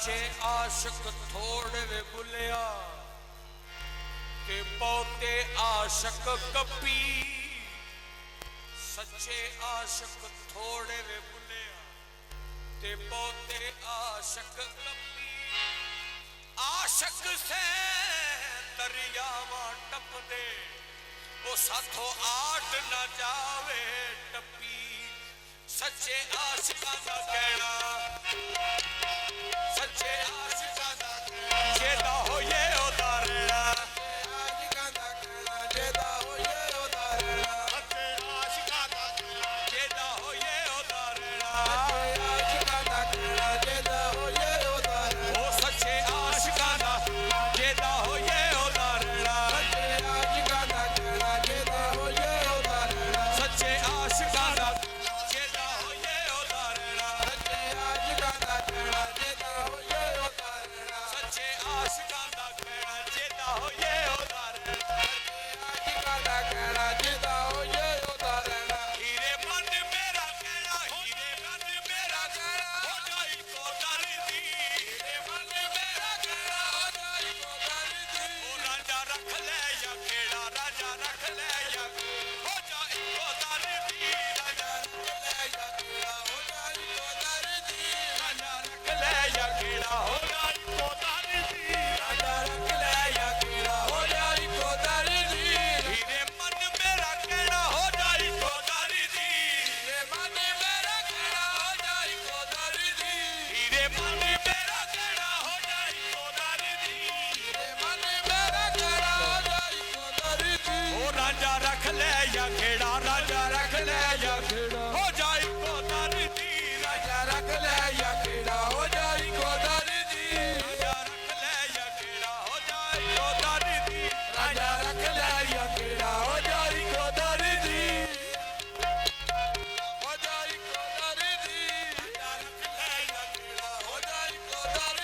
सच्चे आशिक थोड़े वे बुलिया ते बहुते आशिक कपी। सच्चे आशिक थोड़े वे बुलिया ते बहुते आशिक कपी। आशिक से दरियावां टपदे वो साथों आट न जावे टपी। सच्चे आशिकां दा कहना, सच्चे आशिकां दा कहना जेदा होए उदारना। आशिकां दा कहना जेदा होए उदारना। सच्चे आशिकां दा कहना जेदा होए उदारना। आशिकां दा कहना जेदा होए उदारना। ओ सच्चे आशिकां दा जेदा होए उदारना। सच्चे आशिकां दा कहना जेदा होए उदारना। सच्चे आशिकां दा जेदा होए उदारना। सच्चे आशिकां दा कहना जेदा होए उदारना। सच्चे आशिकां दा कहना जेदा होए उदारना। आशिकां दा कहना जेदा होए उदारना। हीरे मन मेरा कहना, हीरे मन मेरा कहना हो जाई को दर्दी। हीरे मन मेरा कहना हो जाई को दर्दी। ओ राजा रख ले या खेड़ा, राजा रख ले या हो जाई को दर्दी। राजा रख ले या खेड़ा हो जाई को दर्दी। राजा रख ले या खेड़ा हो जाई को दर्दी। राजा रख ले या खेड़ा हो जाई को दर्दी। हीरे मन मेरा कहना हो जाई को दर्दी। हीरे मन मेरा कहना हो जाई को दर्दी। हीरे मन मेरा कहना हो जाई को दर्दी। हीरे मन मेरा कहना हो जाई को दर्दी। ओ राजा रख ले या खेड़ा, राजा रख ले या खेड़ा हो जाई को दर्दी। राजा रख ले या खेड़ा हो जाई को दर्दी। राजा रख ले या खेड़ा हो जाई को दर्दी। राजा रख ले या खेड़ा हो जाई को दर्दी। हो जाई को दर्दी। राजा रख ले या खेड़ा हो जाई को दर्दी।